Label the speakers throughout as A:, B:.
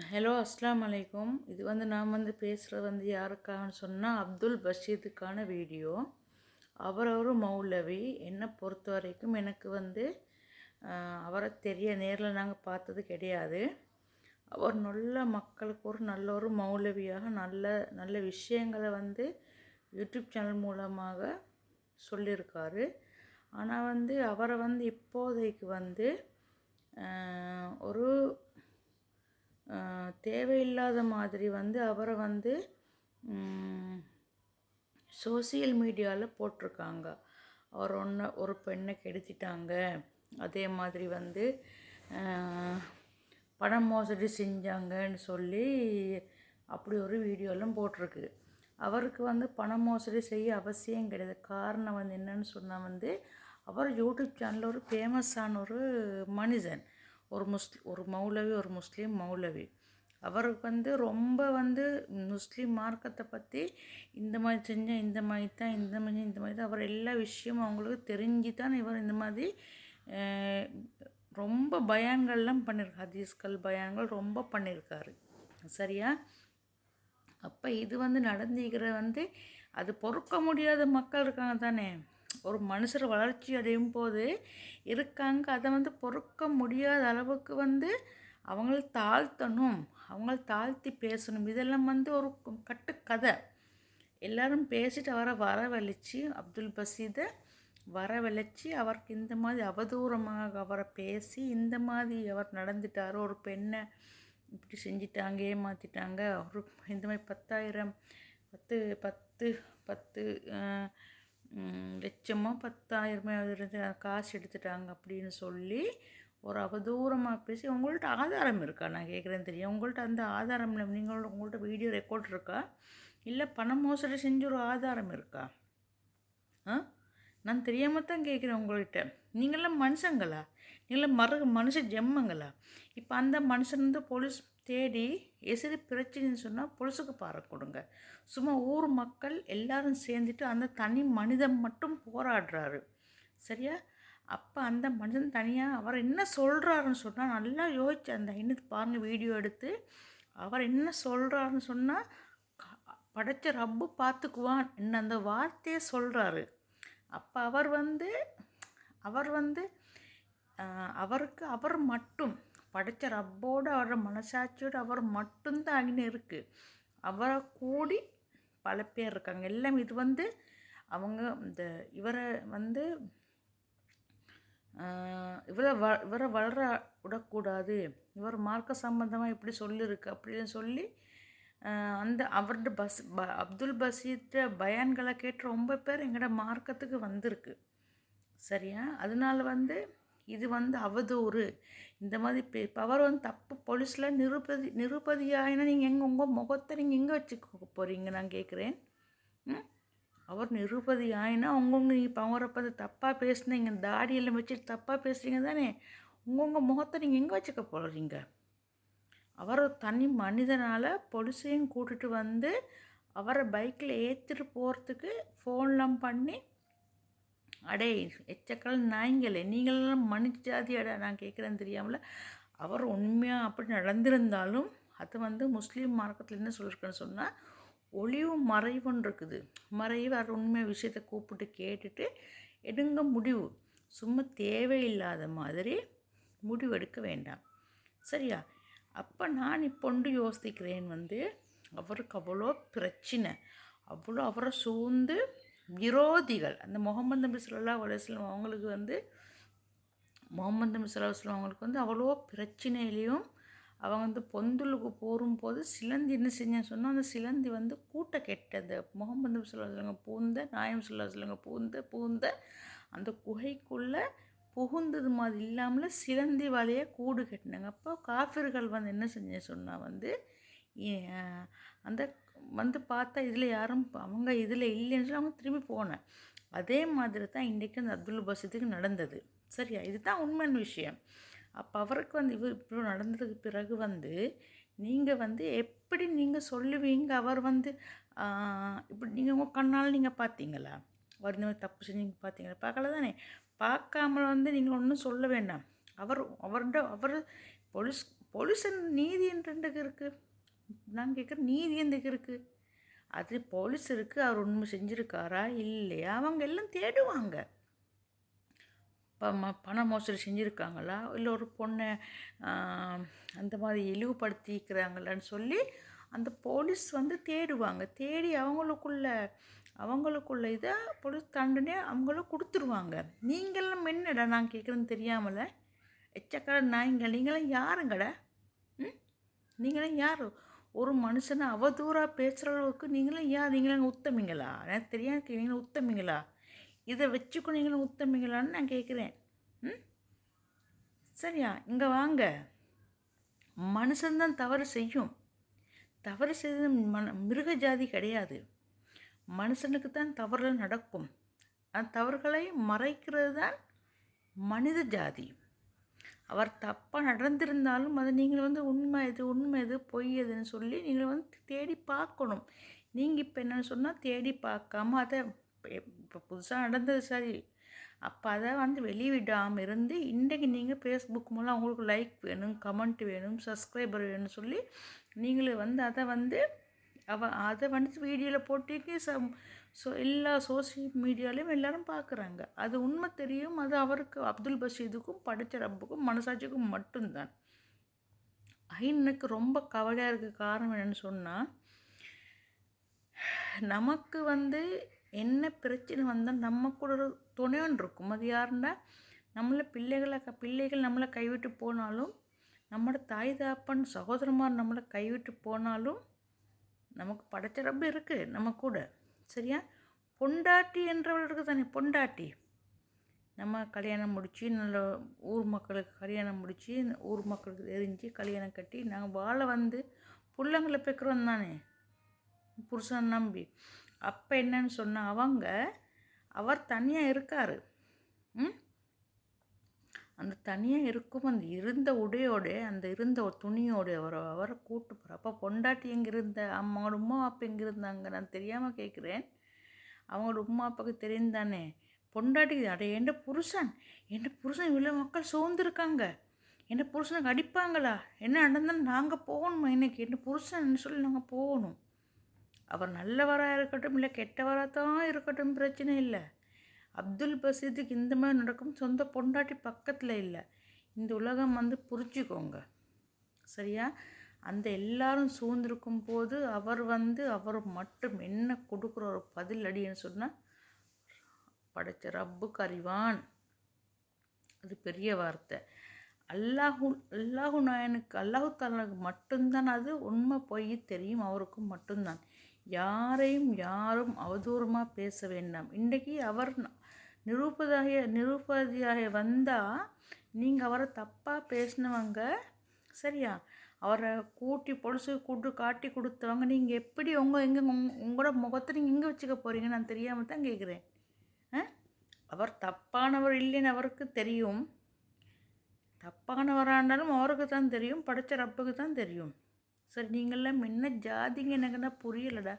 A: Hello அஸ்ஸலாமு அலைக்கும். இது நான் பேசுகிறது யாருக்காகன்னு சொன்னால் அப்துல் பஷீதுக்கான வீடியோ. அவர் ஒரு மௌலவி. என்னை பொறுத்த வரைக்கும் எனக்கு அவரை நேரில் நாங்கள் பார்த்தது கிடையாது. அவர் நல்ல மக்களுக்கு நல்ல ஒரு மௌலவியாக நல்ல நல்ல விஷயங்களை யூடியூப் சேனல் மூலமாக சொல்லியிருக்காரு. ஆனால் அவரை இப்போதைக்கு ஒரு தேவையில்லாத மாதிரி அவரை சோசியல் மீடியாவில் போட்டிருக்காங்க. அவர் ஒரு பெண்ணை கெடுத்திட்டாங்க, அதே மாதிரி பண மோசடி செஞ்சாங்கன்னு சொல்லி அப்படி ஒரு வீடியோலாம் போட்டிருக்கு. அவருக்கு பண மோசடி செய்ய அவசியம் கிடையாது. காரணம் என்னன்னு சொன்னால் அவர் யூடியூப் சேனலில் ஒரு ஃபேமஸான ஒரு மனிதன், ஒரு மௌலவி, ஒரு முஸ்லீம் மௌலவி. அவருக்கு ரொம்ப முஸ்லீம் மார்க்கத்தை பற்றி இந்த மாதிரி செஞ்சால் இந்த மாதிரி தான் அவர் எல்லா விஷயமும் அவங்களுக்கு தெரிஞ்சு தான் இவர் இந்த மாதிரி ரொம்ப பயான்கள்லாம் பண்ணியிருக்காரு. ஹதீஸ்கள் பயான்கள் ரொம்ப பண்ணியிருக்காரு. சரியா? அப்போ இது நடந்துக்கிற அது பொறுக்க முடியாத மக்கள் இருக்காங்க தானே. ஒரு மனுஷர் வளர்ச்சி அடையும் போது இருக்காங்க, அதை பொறுக்க முடியாத அளவுக்கு அவங்கள தாழ்த்தணும், அவங்கள தாழ்த்தி பேசணும். இதெல்லாம் ஒரு கட்டுக்கதை. எல்லாரும் பேசிட்டு அவரை வரவழைச்சி, அப்துல் பஷீதை வரவழைச்சி அவருக்கு இந்த மாதிரி அவதூறமாக அவரை பேசி இந்த மாதிரி அவர் நடந்துட்டார். ஒரு பெண்ணை இப்படி செஞ்சிட்டாங்க, ஏமாற்றிட்டாங்க, ஒரு இந்த மாதிரி 10 லட்சமோ 10,000 காசு எடுத்துட்டாங்க அப்படின்னு சொல்லி ஒரு அவதூறமாக பேசி, உங்கள்கிட்ட ஆதாரம் இருக்கா? நான் கேட்குறேன். தெரியும், உங்கள்கிட்ட அந்த ஆதாரம் இல்லை. உங்கள்கிட்ட வீடியோ ரெக்கார்ட் இருக்கா? இல்லை பணம் மோசடி செஞ்ச ஒரு ஆதாரம் இருக்கா? நான் தெரியாமல் தான் கேட்குறேன் உங்கள்கிட்ட. நீங்களாம் மனுஷங்களா? நீங்களாம் மனுஷ ஜெம்மங்களா? இப்போ அந்த மனுஷன் போலீஸ் தேடி எசிறு பிரச்சனைன்னு சொன்னால் போலீஸுக்கு பார கொடுங்க. சும்மா ஊர் மக்கள் எல்லாரும் சேர்ந்துட்டு அந்த தனி மனிதன் மட்டும் போராடுறாரு. சரியா? அப்போ அந்த மனிதன் தனியாக அவர் என்ன சொல்கிறாருன்னு சொன்னால் நல்லா யோசிச்சு அந்த இன்னும் பாருங்கள் வீடியோ எடுத்து. அவர் என்ன சொல்கிறாருன்னு சொன்னால் படைச்ச ரப்பு பார்த்துக்குவான் என்ன அந்த வார்த்தையை சொல்கிறாரு. அப்போ அவருக்கு அவர் மட்டும் படைச்ச ரப்போடு அவரோட மனசாட்சியோடு அவர் மட்டும்தான் அங்கே இருக்குது. அவரை கூடி பல பேர் இருக்காங்க. எல்லாம் இது அவங்க இந்த இவரை இவரை வளர விடக்கூடாது, இவர் மார்க்க சம்பந்தமாக இப்படி சொல்லியிருக்கு அப்படின்னு சொல்லி அவரோட அப்துல் பஷீத் பயான்களை கேட்டு ரொம்ப பேர் எங்களோட மார்க்கத்துக்கு வந்திருக்கு. சரியா? அதனால இது அவதூறு. இந்த மாதிரி அவர் தப்பு போலீஸில் நிருபதியாயினா நீங்கள் உங்கள் முகத்தை நீங்கள் எங்கே வச்சுக்க போகிறீங்க? நான் கேட்குறேன். அவர் நிருபதி ஆயினா நீங்கள் அவரை பார்த்து தப்பாக பேசுனீங்க, தாடியெல்லாம் வச்சுட்டு தப்பாக பேசுகிறீங்க தானே. உங்கள் முகத்தை நீங்கள் எங்கே வச்சுக்க போகிறீங்க? அவர் தனி மனிதனால் போலீஸையும் கூட்டிகிட்டு அவரை பைக்கில் ஏற்றிட்டு போகிறதுக்கு ஃபோன்லாம் பண்ணி, அடே எச்சக்கல் நாய்ங்களே, நீங்களெல்லாம் மனுஷ ஜாதி அடா, நான் கேட்குறேன்னு தெரியாமல். அவர் உண்மையாக அப்படி நடந்திருந்தாலும் அது முஸ்லீம் மார்க்கத்தில் என்ன சொல்லியிருக்குன்னு சொன்னால் ஒளிவு மறைவுன்னு இருக்குது. மறைவு அது உண்மை விஷயத்தை கூப்பிட்டு கேட்டுட்டு எடுங்க முடிவு. சும்மா தேவையில்லாத மாதிரி முடிவு எடுக்க வேண்டாம். சரியா? அப்போ நான் இப்பொண்டு யோசிக்கிறேன் அவருக்கு அவ்வளோ பிரச்சனை, அவ்வளோ அவரை சூழ்ந்து விரோதிகள். அந்த முகமது நபி ஸல்லல்லாஹு அலைஹி வஸல்லம் அவங்களுக்கு முகமது நபி ஸல்லல்லாஹு அலைஹி வஸல்லம் அவங்களுக்கு அவ்வளோ பிரச்சனையிலையும் அவங்க பொந்துலுக்கு போகும்போது சிலந்தி என்ன செஞ்சேன்னு சொன்னால் அந்த சிலந்தி கூட்ட கெட்டது. முகமது நபி ஸல்லல்லாஹு அலைஹி வஸல்லம் பூந்த நாயம் ஸல்லல்லாஹு அலைஹி வஸல்லம் பூந்த அந்த குகைக்குள்ளே புகுந்தது மாதிரி இல்லாமல் சிலந்தி வலையை கூடு கட்டினாங்க. அப்போ காஃபிர்கள் என்ன செஞ்சேன்னு சொன்னால் அந்த பார்த்தா இதில் யாரும் அவங்க இதில் இல்லைன்னு சொல்லி அவங்க திரும்பி போனேன். அதே மாதிரி தான் இன்றைக்கி அந்த அப்துல் பஷீதுக்கு நடந்தது. சரியா? இதுதான் உண்மையான விஷயம். அப்போ அவருக்கு இவர் இப்படி நடந்ததுக்கு பிறகு நீங்கள் எப்படி நீங்கள் சொல்லுவீங்க? அவர் இப்படி நீங்கள் உங்கள் கண்ணால் நீங்கள் பார்த்தீங்களா? அவர் இந்த மாதிரி தப்பு செஞ்சு நீங்கள் பார்த்தீங்களா? பார்க்கல தானே. பார்க்காமல் நீங்கள் ஒன்றும் சொல்ல வேண்டாம். அவர் போலீஸ் போலீஸ் நீதி என்றதுக்கு இருக்குது. நான் கேட்குறேன், நீதி எந்தக்கு இருக்குது? அது போலீஸ் இருக்குது, அவர் உண்மை செஞ்சுருக்காரா இல்லையா அவங்க எல்லாம் தேடுவாங்க. பண மோசடி செஞ்சுருக்காங்களா, இல்லை ஒரு பொண்ணை அந்த மாதிரி இழிவுபடுத்திக்கிறாங்களான்னு சொல்லி அந்த போலீஸ் வந்து தேடுவாங்க. தேடி அவங்களுக்குள்ள இதை போலீஸ் தண்டனை அவங்களும் கொடுத்துருவாங்க. நீங்களும் என்னடா நான் கேட்குறேன்னு தெரியாமல எச்சக்கடை நாய்ங்க, நீங்களாம் யாருங்கடா? நீங்களாம் யார்? ஒரு மனுஷனை அவதூறாக பேசுகிற அளவுக்கு நீங்களும் யார்? நீங்களும் உத்தமிங்களா? எனக்கு தெரியாது. நீங்களும் உத்தமிங்களா? இதை வச்சுக்கோ, நீங்களும் உத்தமிங்களான்னு நான் கேட்குறேன். சரியா? இங்கே வாங்க. மனுஷன்தான் தவறு செய்யும். தவறு செய்து மிருக ஜாதி கிடையாது. மனுஷனுக்கு தான் தவறுகள் நடக்கும். அந்த தவறுகளை மறைக்கிறது தான் மனித ஜாதி. அவர் தப்பாக நடந்திருந்தாலும் அதை நீங்கள் வந்து உண்மை எது பொய் எதுன்னு சொல்லி நீங்கள் வந்து தேடி பார்க்கணும். நீங்கள் இப்போ என்னென்னு சொன்னால் தேடி பார்க்காம அதை இப்போ புதுசாக நடந்தது சரி, அப்போ அதை வந்து வெளிவிடாமல் இருந்து இன்றைக்கி நீங்கள் ஃபேஸ்புக் மூலம் அவங்களுக்கு லைக் வேணும், கமெண்ட் வேணும், சப்ஸ்கிரைபர் வேணும்னு சொல்லி நீங்களே வந்து அதை வந்து வீடியோவில் போட்டு எல்லா சோசியல் மீடியாலையும் எல்லோரும் பார்க்குறாங்க. அது உண்மை தெரியும். அது அவருக்கு அப்துல் பஷீதுக்கும் படைச்ச ரப்புக்கும் மனசாட்சிக்கும் மட்டும்தான். எனக்கு ரொம்ப கவலையாக இருக்க காரணம் என்னென்னு சொன்னால், நமக்கு வந்து என்ன பிரச்சனை வந்தால் நம்ம கூட ஒரு துணைவன் இருக்கும். அது யாருன்னா பிள்ளைகள் நம்மளை கைவிட்டு போனாலும், நம்மளோட தாய் தாப்பன் சகோதரமார் நம்மளை கைவிட்டு போனாலும் நமக்கு படைச்ச ரப்பு இருக்குது நம்ம கூட. சரியா? பொண்டாட்டி என்றவள் இருக்குது தானே, பொண்டாட்டி. நம்ம கல்யாணம் முடித்து நல்ல ஊர் மக்களுக்கு கல்யாணம் முடித்து ஊர் மக்களுக்கு தெரிஞ்சு கல்யாணம் கட்டி நாங்கள் வாழ வந்து பிள்ளைங்களை பெக்கிறோம் தானே, புருஷன் நம்பி. அப்போ என்னன்னு சொன்னால் அவர் தனியாக இருக்கார். அந்த தனியாக இருக்கும் அந்த இருந்த உடையோடு அந்த இருந்த ஒரு துணியோடு அவரை கூட்டு போகிற. அப்போ பொண்டாட்டி எங்கே இருந்த, அவங்களோட உமா அப்பா எங்கே இருந்தாங்க நான் தெரியாமல் கேட்குறேன். அவங்களோட உமா அப்பாவுக்கு தெரியும் தானே. பொண்டாட்டிக்கு அட என் புருஷன் இவ்வளோ மக்கள் சோர்ந்துருக்காங்க, என் புருஷனுக்கு அடிப்பாங்களா, என்ன நடந்தாலும் நாங்கள் போகணுமா, இன்னைக்கு என் புருஷன் சொல்லி நாங்கள் போகணும். அவர் நல்லவராக இருக்கட்டும் இல்லை கெட்டவராக தான் இருக்கட்டும், பிரச்சனை இல்லை. அப்துல் பஷீதுக்கு இந்த மாதிரி நடக்கும். சொந்த பொண்டாட்டி பக்கத்தில் இல்லை. இந்த உலகம் வந்து புரிஞ்சுக்கோங்க. சரியா? அந்த எல்லாரும் சூழ்ந்திருக்கும் போது அவர் மட்டும் என்ன கொடுக்குற ஒரு பதில் அடின்னு சொன்னால், படைச்ச ரப்புக்கு அறிவான். அது பெரிய வார்த்தை. அல்லாஹு நாயனுக்கு அல்லாஹு தாலானுக்கு மட்டும்தான் அது உண்மை பொய் தெரியும். அவருக்கும் மட்டும்தான். யாரும் அவதூறமாக பேச வேண்டாம். இன்றைக்கி அவர் நிரூபதியாக வந்தால் நீங்கள் அவரை தப்பாக பேசினவங்க, சரியா, அவரை பொலிசு காட்டி கொடுத்தவங்க நீங்கள் எப்படி உங்களோட முகத்தை நீங்கள் எங்கே வச்சுக்க போகிறீங்க நான் தெரியாமல் தான் கேட்குறேன். அவர் தப்பானவர் இல்லைன்னு அவருக்கு தெரியும். தப்பானவராக இருந்தாலும் அவருக்கு தான் தெரியும், படைச்ச ரப்புக்கு தான் தெரியும். சரி, நீங்கள்லாம் என்ன ஜாதிங்க எனக்குன்னா புரியலடா.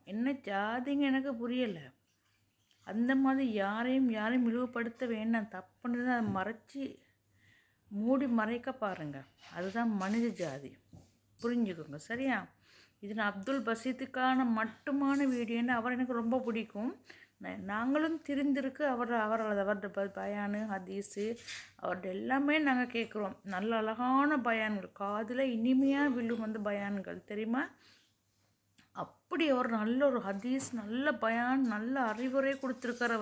A: என்ன ஜாதிங்க எனக்கு புரியலை. அந்த மாதிரி யாரையும் இழிவுபடுத்த வேண்டாம். தப்புன்னு அதை மூடி மறைக்க பாருங்கள். அதுதான் மனித ஜாதி. புரிஞ்சுக்கோங்க. சரியா? இது நான் அப்துல் பஷீதுக்கான மட்டுமான வீடியோன்னு அவர் எனக்கு ரொம்ப பிடிக்கும். நாங்களும் தெரிந்திருக்கு அவரோட பயானு ஹதீஸு அவர்கிட்ட எல்லாமே நாங்கள் கேட்குறோம். நல்ல அழகான பயான்கள், காதில் இனிமையாக விழும் அந்த பயான்கள், தெரியுமா? அப்படி அவர் நல்ல ஒரு ஹதீஸ், நல்ல பயான், நல்ல அறிவுரை கொடுத்துருக்கார்.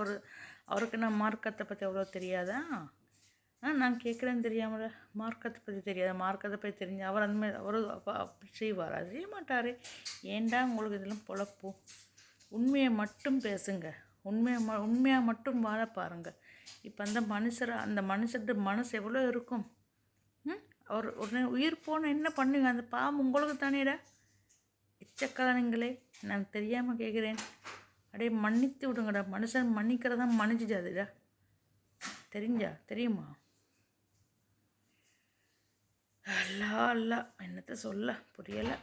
A: அவருக்கு நான் மார்க்கத்தை பற்றி அவ்வளோ தெரியாதா? நான் கேட்குறேன்னு தெரியாமல் மார்க்கத்தை பற்றி தெரியாது. மார்க்கத்தை பற்றி தெரிஞ்சு அவர் அந்த மாதிரி அப்படி செய்வார். அது செய்ய மாட்டார். ஏண்டா உங்களுக்கு இதெல்லாம் பொழப்போம். உண்மையை மட்டும் பேசுங்க. உண்மையாக மட்டும் வாழ பாருங்கள். இப்போ அந்த மனுஷர்கிட்ட மனசு எவ்வளோ இருக்கும். அவர் உடனே உயிர் போன என்ன பண்ணுங்க? அந்த பாவம் உங்களுக்கு தானேடா. எச்சக்கலனுங்களே, நான் தெரியாமல் கேட்குறேன். அப்படியே மன்னித்து விடுங்கடா. மனுஷன் மன்னிக்கிறதா மன்னிச்சு ஜாதிடா. தெரியுமா? அல்லா என்னத்தை சொல்ல புரியலை.